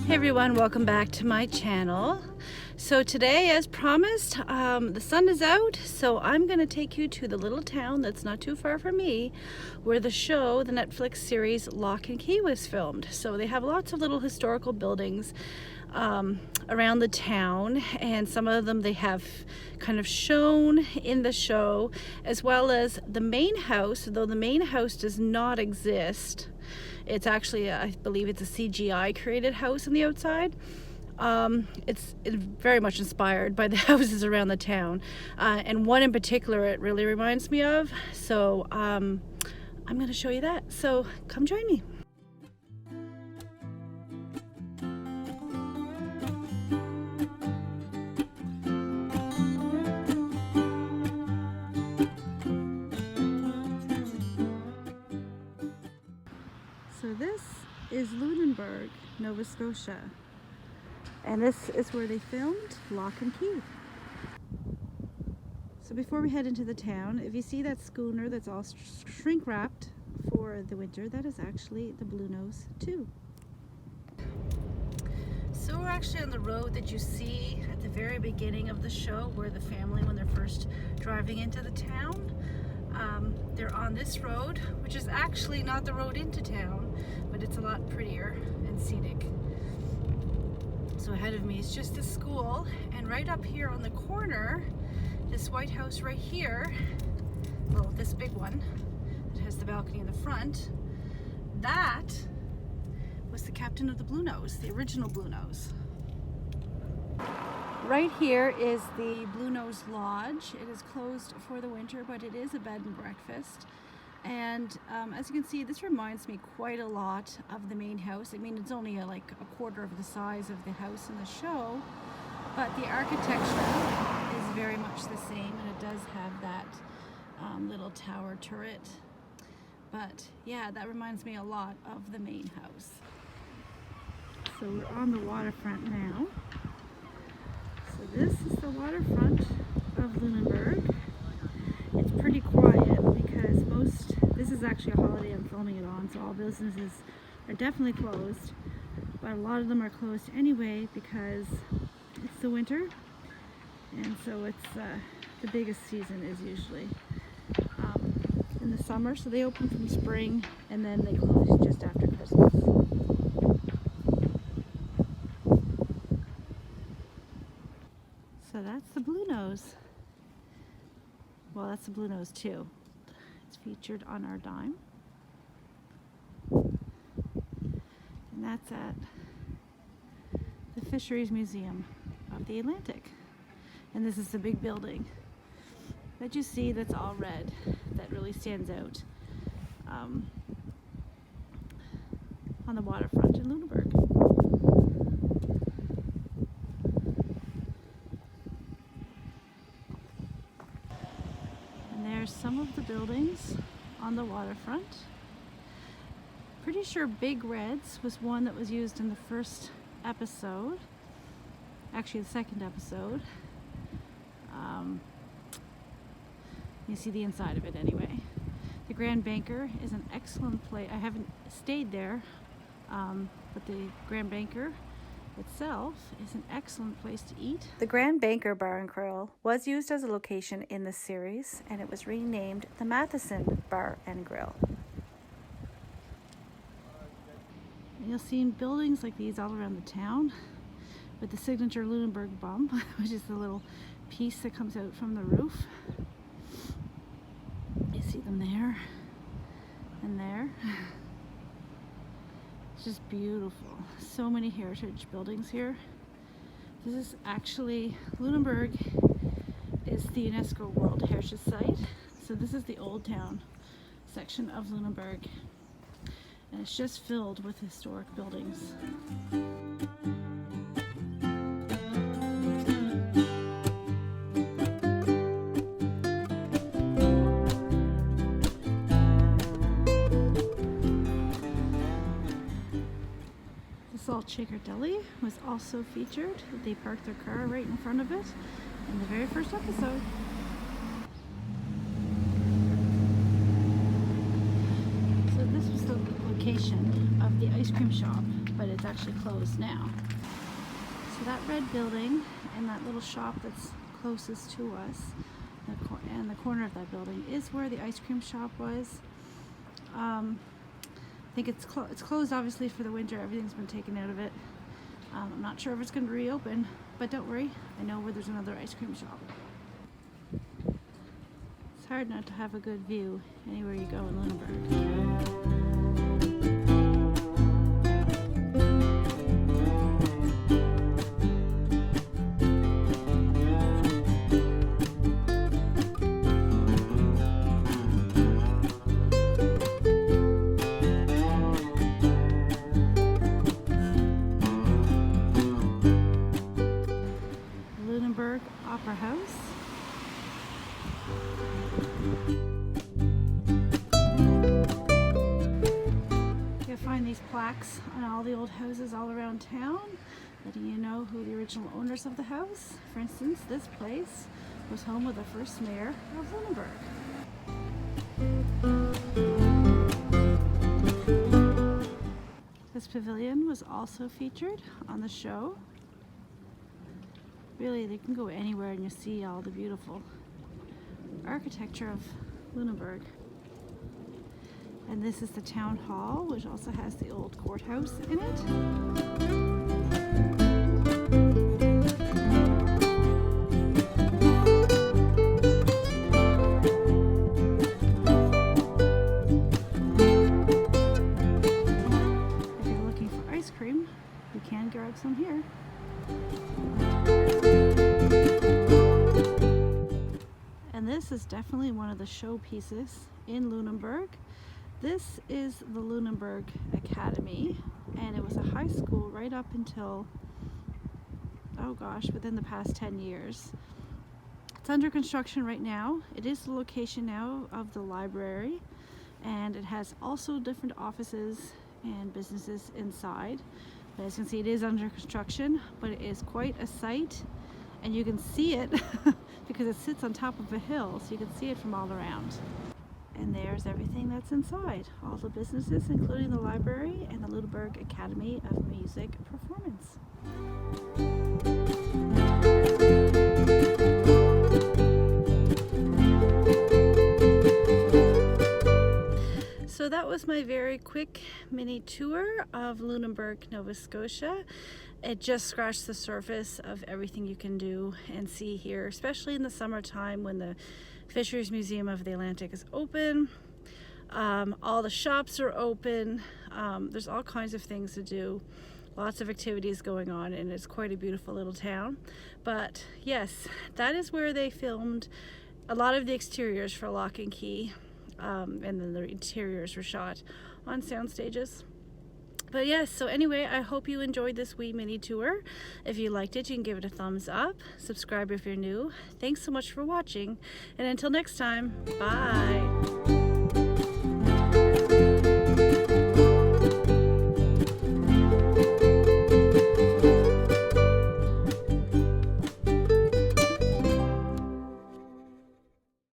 Hey everyone, welcome back to my channel. So today, as promised, the sun is out, so I'm going to take you to the little town that's not too far from me, where the show, the Netflix series Locke Key was filmed. So they have lots of little historical buildings around the town, and some of them they have kind of shown in the show, as well as the main house, though the main house does not exist. It's actually, I believe it's a CGI created house on the outside. It's very much inspired by the houses around the town. And one in particular it really reminds me of. So I'm going to show you that. So come join me. So this is Lunenburg, Nova Scotia. And this is where they filmed Locke Key. So before we head into the town, if you see that schooner that's all shrink wrapped for the winter, that is actually the Bluenose 2. So we're actually on the road that you see at the very beginning of the show, where the family, when they're first driving into the town, they're on this road, which is actually not the road into town, but it's a lot prettier and scenic. So ahead of me is just the school, and right up here on the corner, this white house right here, well, this big one that has the balcony in the front, that was the captain of the Bluenose, the original Bluenose. Right here is the Bluenose Lodge. It is closed for the winter, but it is a bed and breakfast. And as you can see, this reminds me quite a lot of the main house. I mean, it's only like a quarter of the size of the house in the show, but the architecture is very much the same, and it does have that little tower turret. But yeah, that reminds me a lot of the main house. So we're on the waterfront now. So this is the waterfront of Lunenburg. It's pretty quiet because this is actually a holiday I'm filming it on, so all businesses are definitely closed, but a lot of them are closed anyway because it's the winter, and so it's the biggest season is usually in the summer, so they open from spring and then they close just after Christmas. So that's the Bluenose. Well, that's the Bluenose 2. It's featured on our dime. And that's at the Fisheries Museum of the Atlantic. And this is the big building that you see that's all red, that really stands out on the waterfront in Lunenburg. There's some of the buildings on the waterfront. Pretty sure Big Reds was one that was used in the first episode. Actually, the second episode. You see the inside of it anyway. The Grand Banker is an excellent place. I haven't stayed there, but the Grand Banker itself is an excellent place to eat. The Grand Banker Bar and Grill was used as a location in the series, and it was renamed the Matheson Bar and Grill. And you'll see in buildings like these all around the town, with the signature Lunenburg bum, which is the little piece that comes out from the roof. You see them there and there. It's just beautiful. So many heritage buildings here. This is actually, Lunenburg is the UNESCO World Heritage Site. So this is the Old Town section of Lunenburg. And it's just filled with historic buildings. Saltshaker Deli was also featured. They parked their car right in front of it in the very first episode. So this was the location of the ice cream shop but it's actually closed now. So that red building and that little shop that's closest to us, and the corner of that building, is where the ice cream shop was. I think it's closed obviously for the winter. Everything's been taken out of it. I'm not sure if it's going to reopen, but don't worry, I know where there's another ice cream shop. It's hard not to have a good view anywhere you go in Lunenburg. Opera House. You'll find these plaques on all the old houses all around town, letting you know who the original owners of the house. For instance, this place was home of the first mayor of Lunenburg. This pavilion was also featured on the show. Really, they can go anywhere and you see all the beautiful architecture of Lunenburg. And this is the town hall, which also has the old courthouse in it. If you're looking for ice cream, you can grab some here. And this is definitely one of the showpieces in Lunenburg. This is the Lunenburg Academy, and it was a high school right up until, oh gosh, within the past 10 years. It's under construction right now. It is the location now of the library, and it has also different offices and businesses inside. But as you can see, it is under construction, but it is quite a sight, and you can see it because it sits on top of a hill, so you can see it from all around. And there's everything that's inside. All the businesses, including the library and the Lunenburg Academy of Music Performance. So that was my very quick mini tour of Lunenburg, Nova Scotia. It just scratched the surface of everything you can do and see here, especially in the summertime when the Fisheries Museum of the Atlantic is open. All the shops are open. There's all kinds of things to do. Lots of activities going on, and it's quite a beautiful little town. But yes, that is where they filmed a lot of the exteriors for Locke Key, and then the interiors were shot on sound stages. But yes, so anyway, I hope you enjoyed this wee mini tour. If you liked it, you can give it a thumbs up. Subscribe if you're new. Thanks so much for watching, and until next time, bye.